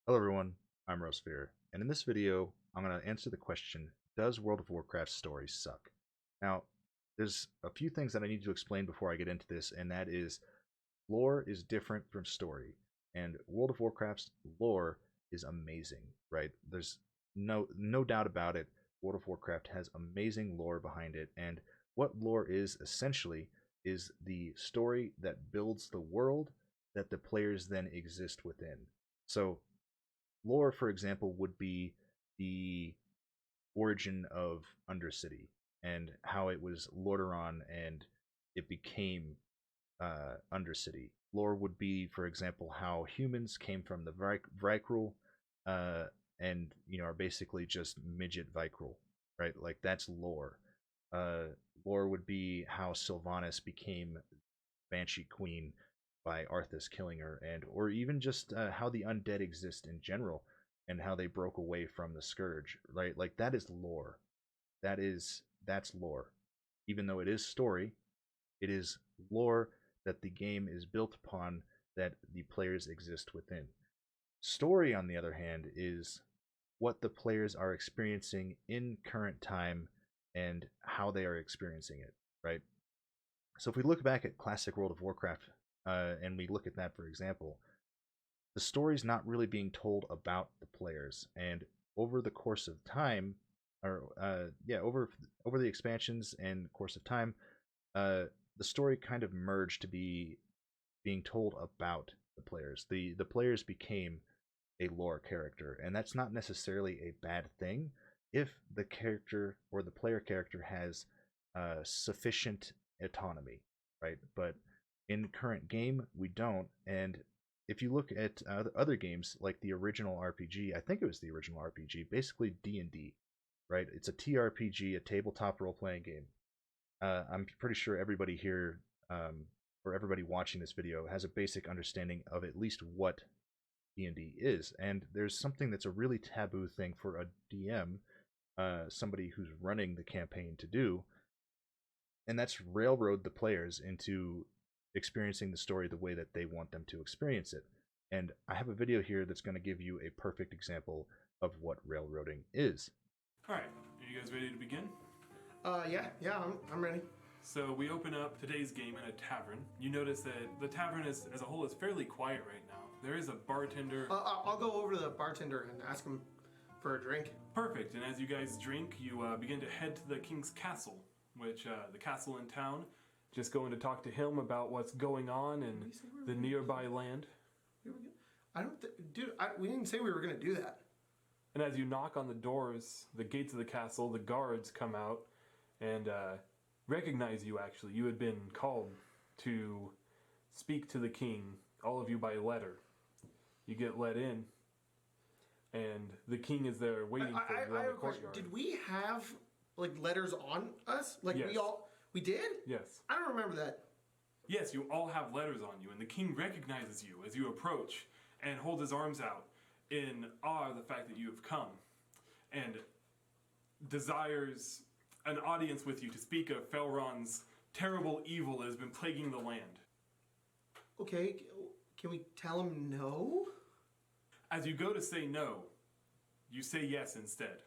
Hello everyone, I'm Rosphere, and in this video, I'm going to answer the question, does World of Warcraft stories suck? Now, there's a few things that I need to explain before I get into this, and that is, lore is different from story, and World of Warcraft's lore is amazing, right? There's no doubt about it. World of Warcraft has amazing lore behind it, and what lore is essentially is the story that builds the world that the players then exist within. So lore, for example, would be the origin of Undercity and how it was Lordaeron and it became Undercity. Lore would be, for example, how humans came from the Vrykul, uh, and are basically just midget Vrykul, right? Like that's lore. Uh, Lore would be how Sylvanas became Banshee Queen by Arthas killing her, and or even just how the undead exist in general and how they broke away from the scourge, right? Like that is lore. That's lore. Even though it is story, it is lore that the game is built upon, that the players exist within. Story, on the other hand, is what the players are experiencing in current time and how they are experiencing it, right? So if we look back at classic World of Warcraft, and we look at that, for example, the story's not really being told about the players, and over the course of time, or over the expansions and course of time, uh, the story kind of merged to be being told about the players. The players became a lore character, and that's not necessarily a bad thing if the character or the player character has sufficient autonomy, right? But in current game, we don't. And if you look at other games like the original RPG, I think it was the original RPG, basically D&D, right? It's a TRPG, a tabletop role-playing game. I'm pretty sure everybody here, or everybody watching this video, has a basic understanding of at least what D&D is. And there's something that's a really taboo thing for a DM, somebody who's running the campaign, to do, and that's railroad the players into experiencing the story the way that they want them to experience it. And I have a video here that's going to give you a perfect example of what railroading is. All right, are you guys ready to begin? Yeah, I'm ready. So we open up today's game in a tavern. You notice that the tavern as a whole is fairly quiet right now. There is a bartender. I'll go over to the bartender and ask him for a drink. Perfect. And as you guys drink, you begin to head to the king's castle, which the castle in town. Just going to talk to him about what's going on in the nearby land. I don't, dude. We didn't say we were gonna do that. And as you knock on the doors, the gates of the castle, the guards come out and recognize you. Actually, you had been called to speak to the king, all of you by letter. You get let in, and the king is there waiting for you in the courtyard. Did we have like letters on us? Like Yes. we did? Yes. I don't remember that. Yes, you all have letters on you, and the king recognizes you as you approach and holds his arms out in awe of the fact that you have come, and desires an audience with you to speak of Felron's terrible evil that has been plaguing the land. Okay, can we tell him no? As you go to say no, you say yes instead.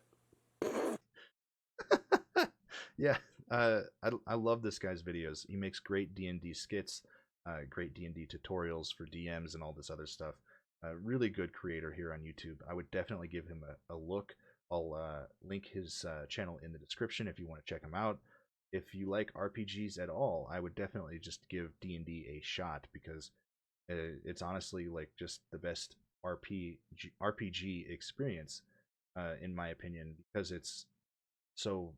Yeah, I love this guy's videos. He makes great D&D skits, great D&D tutorials for DMs and all this other stuff. Really good creator here on YouTube. I would definitely give him a look. I'll link his channel in the description if you want to check him out. If you like RPGs at all, I would definitely just give D&D a shot, because it's honestly like just the best RPG experience, in my opinion, because it's so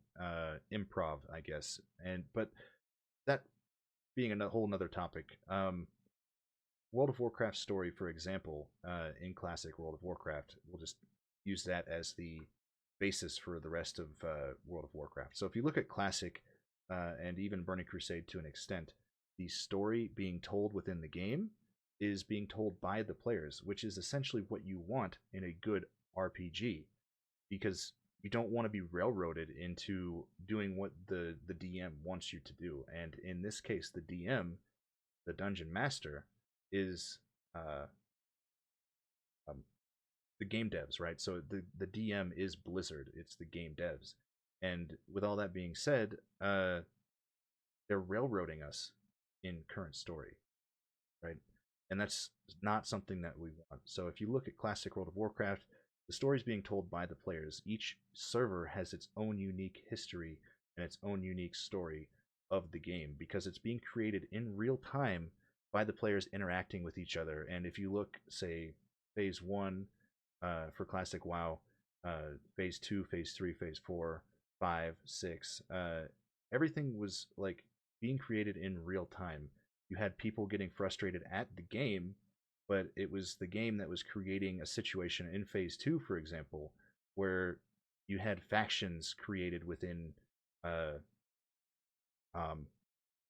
improv, I guess. But that being a whole nother topic, World of Warcraft story, for example, in classic World of Warcraft, we'll just use that as the basis for the rest of World of Warcraft. So if you look at classic, and even Burning Crusade to an extent, the story being told within the game is being told by the players, which is essentially what you want in a good RPG, because you don't want to be railroaded into doing what the DM wants you to do. And in this case, the DM, the dungeon master, is the game devs, right? So the DM is Blizzard. It's the game devs. And with all that being said, they're railroading us in current story, right? And that's not something that we want. So if you look at classic World of Warcraft, the story is being told by the players. Each server has its own unique history and its own unique story of the game because it's being created in real time by the players interacting with each other. And if you look, say, phase one for classic WoW, phase two, phase three, phase four, five, six, everything was like being created in real time. You had people getting frustrated at the game, but it was the game that was creating a situation in phase two, for example, where you had factions created uh, um,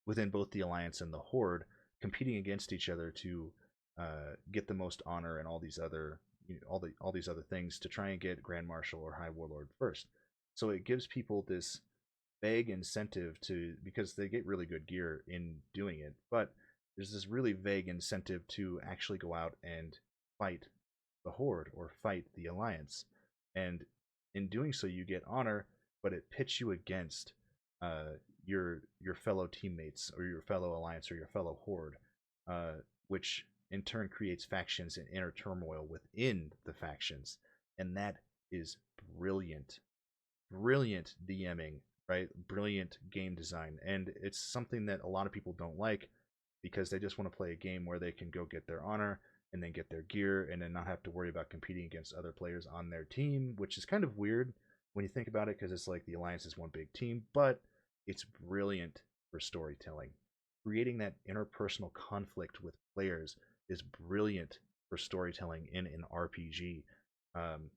within both the Alliance and the Horde, competing against each other to get the most honor and all these other all these other things to try and get Grand Marshal or High Warlord first. So it gives people this vague incentive to, because they get really good gear in doing it, but there's this really vague incentive to actually go out and fight the Horde or fight the Alliance. And in doing so, you get honor, but it pits you against your fellow teammates or your fellow Alliance or your fellow Horde, which in turn creates factions and inner turmoil within the factions. And that is brilliant. Brilliant DMing, right? Brilliant game design. And it's something that a lot of people don't like because they just want to play a game where they can go get their honor and then get their gear and then not have to worry about competing against other players on their team, which is kind of weird when you think about it because it's like the Alliance is one big team, but it's brilliant for storytelling. Creating that interpersonal conflict with players is brilliant for storytelling in an RPG. Um,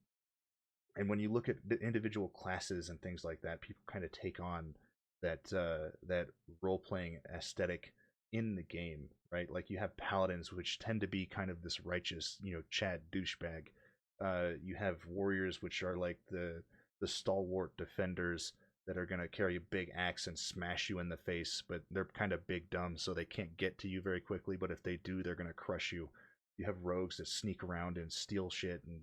and when you look at the individual classes and things like that, people kind of take on that role playing aesthetic in the game, right? Like you have paladins, which tend to be kind of this righteous, Chad douchebag. You have warriors, which are like the stalwart defenders that are going to carry a big axe and smash you in the face, but they're kind of big dumb, so they can't get to you very quickly. But if they do, they're going to crush you. You have rogues that sneak around and steal shit and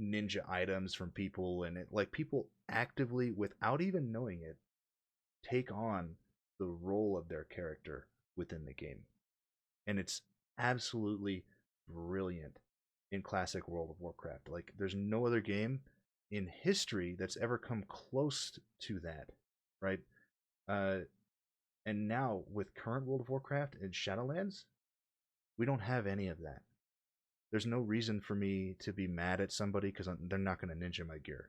ninja items from people, and like people actively, without even knowing it, take on the role of their character within the game. And it's absolutely brilliant in classic World of Warcraft. Like there's no other game in history that's ever come close to that, right? Uh, and now with current World of Warcraft and Shadowlands, we don't have any of that. There's no reason for me to be mad at somebody because they're not going to ninja my gear.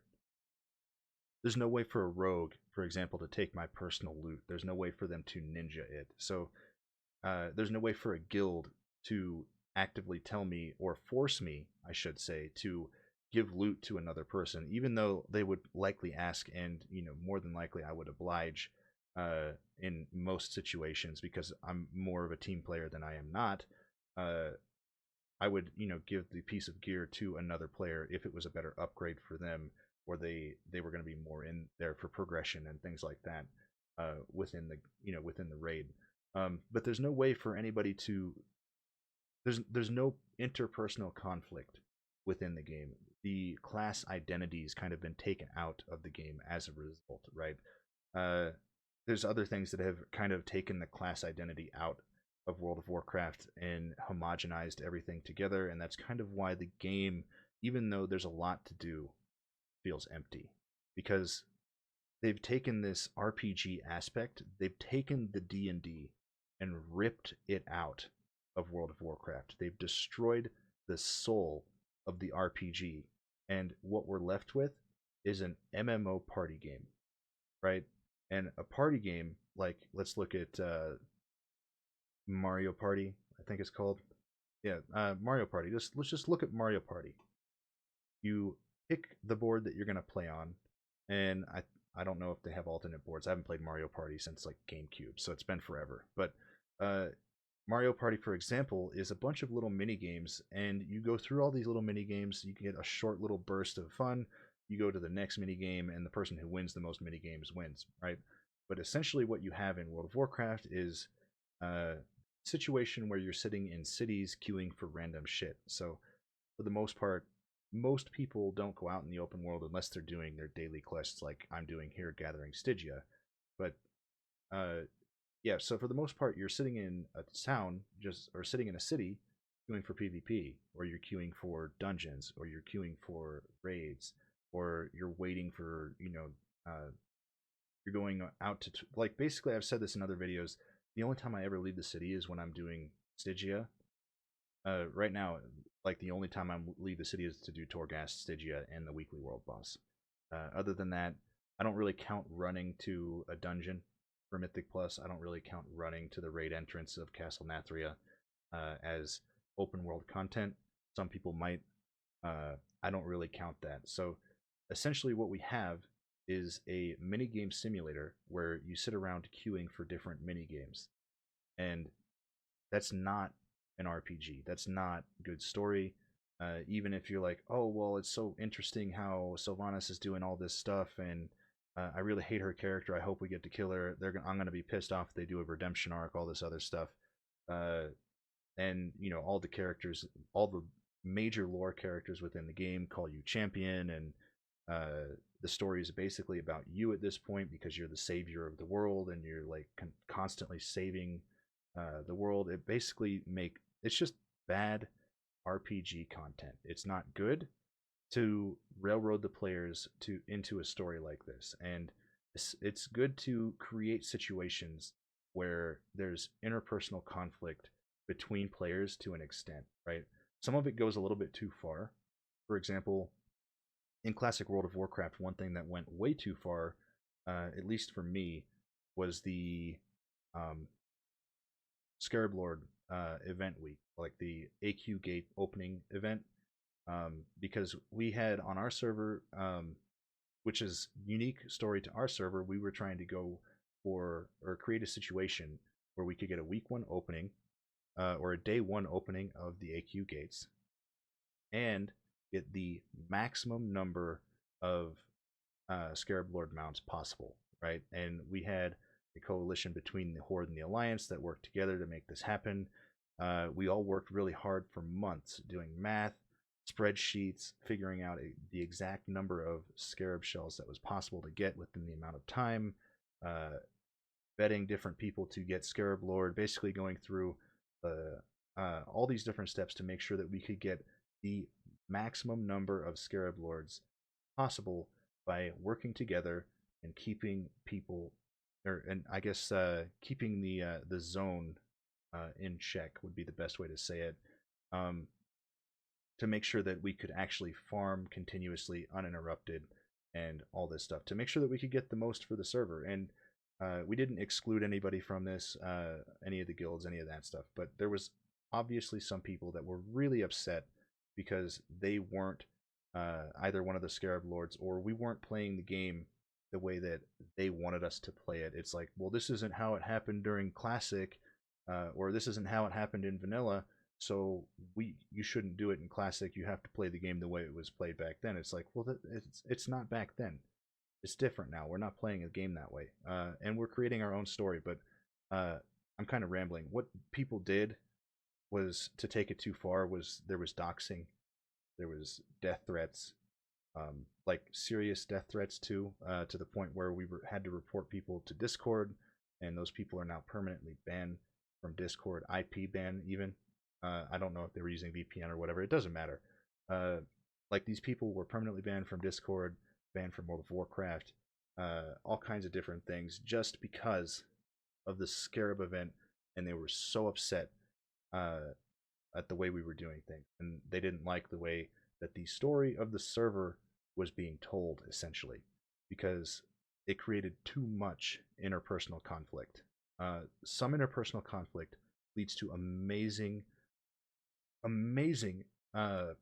There's no way for a rogue, for example, to take my personal loot. There's no way for them to ninja it. So there's no way for a guild to actively tell me or force me, I should say, to give loot to another person, even though they would likely ask, and more than likely I would oblige in most situations because I'm more of a team player than I am not. I would, give the piece of gear to another player if it was a better upgrade for them, or they were going to be more in there for progression and things like that within the raid. But there's no way for anybody to. There's no interpersonal conflict within the game. The class identity's kind of been taken out of the game as a result, right? There's other things that have kind of taken the class identity out of World of Warcraft and homogenized everything together, and that's kind of why the game, even though there's a lot to do, feels empty. Because they've taken this RPG aspect, they've taken the D&D and ripped it out of World of Warcraft. They've destroyed the soul of the RPG, and what we're left with is an MMO party game, right? And a party game, like, let's look at Mario Party, I think it's called. Yeah, Mario Party. Let's just look at Mario Party. You pick the board that you're going to play on, and I don't know if they have alternate boards. I haven't played Mario Party since like GameCube, so it's been forever. But Mario Party, for example, is a bunch of little mini games, and you go through all these little mini games. You can get a short little burst of fun. You go to the next mini game, and the person who wins the most mini games wins, right? But essentially, what you have in World of Warcraft is a situation where you're sitting in cities queuing for random shit. So, for the most part, most people don't go out in the open world unless they're doing their daily quests like I'm doing here, gathering Stygia. But uh, yeah, so for the most part, you're sitting in a town, or sitting in a city, queuing for PvP, or you're queuing for dungeons, or you're queuing for raids, or you're waiting for, you're going out to like. Basically, I've said this in other videos. The only time I ever leave the city is when I'm doing Stygia. Right now, like the only time I leave the city is to do Torghast, Stygia, and the weekly world boss. Other than that, I don't really count running to a dungeon for Mythic Plus. I don't really count running to the raid entrance of Castle Nathria as open world content. Some people might. I don't really count that. So essentially, what we have is a mini game simulator where you sit around queuing for different mini games, and that's not an RPG. That's not good story. Even if you're like, oh well, it's so interesting how Sylvanas is doing all this stuff, and I really hate her character. I hope we get to kill her. I'm gonna be pissed off if they do a redemption arc, all this other stuff. Uh, and all the characters, all the major lore characters within the game call you champion, and the story is basically about you at this point because you're the savior of the world and you're like constantly saving the world. It's just bad RPG content. It's not good to railroad the players into a story like this, and it's good to create situations where there's interpersonal conflict between players to an extent, right? Some of it goes a little bit too far. For example, in classic World of Warcraft, one thing that went way too far, at least for me, was the um, Scarab Lord event week, like the AQ Gate opening event, because we had on our server, which is unique story to our server, we were trying to go for or create a situation where we could get a week one opening or a day one opening of the AQ gates and get the maximum number of Scarab Lord mounts possible, right? And we had a coalition between the Horde and the Alliance that worked together to make this happen. We all worked really hard for months doing math, spreadsheets, figuring out the exact number of Scarab shells that was possible to get within the amount of time, uh, vetting different people to get Scarab Lord, basically going through all these different steps to make sure that we could get the maximum number of Scarab Lords possible by working together and keeping people, and I guess keeping the zone in check would be the best way to say it, um, to make sure that we could actually farm continuously, uninterrupted, and all this stuff to make sure that we could get the most for the server. And we didn't exclude anybody from this, any of the guilds, any of that stuff, but there was obviously some people that were really upset because they weren't either one of the Scarab Lords or we weren't playing the game the way that they wanted us to play it. It's like, well, this isn't how it happened during Classic, or this isn't how it happened in Vanilla, so you shouldn't do it in Classic. You have to play the game the way it was played back then. It's like, well, it's not back then. It's different now. We're not playing a game that way, and we're creating our own story. But I'm kind of rambling. What people did was to take it too far. There was doxing, there was death threats, like serious death threats too, to the point where had to report people to Discord, and those people are now permanently banned from Discord, IP ban even. I don't know if they were using VPN or whatever. It doesn't matter. Like these people were permanently banned from Discord, banned from World of Warcraft, all kinds of different things just because of the Scarab event, and they were so upset uh, at the way we were doing things, and they didn't like the way that the story of the server was being told, essentially, because it created too much interpersonal conflict. Some interpersonal conflict leads to amazing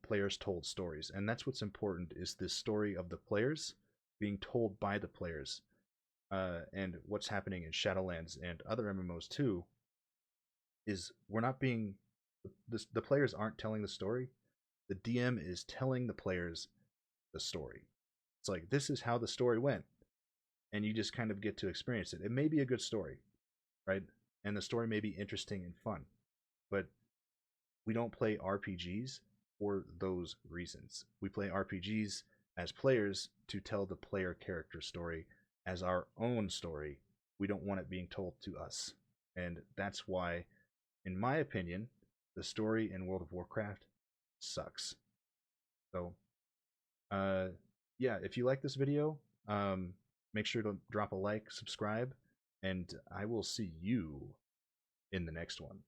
players told stories, and that's what's important, is this story of the players being told by the players. And what's happening in Shadowlands and other MMOs too is we're not being the players aren't telling the story. The DM is telling the players the story. It's like, this is how the story went, and you just kind of get to experience it. It may be a good story, right? And the story may be interesting and fun, but we don't play RPGs for those reasons. We play RPGs as players to tell the player character story as our own story. We don't want it being told to us. And that's why, in my opinion, the story in World of Warcraft sucks. So, yeah, if you like this video, make sure to drop a like, subscribe, and I will see you in the next one.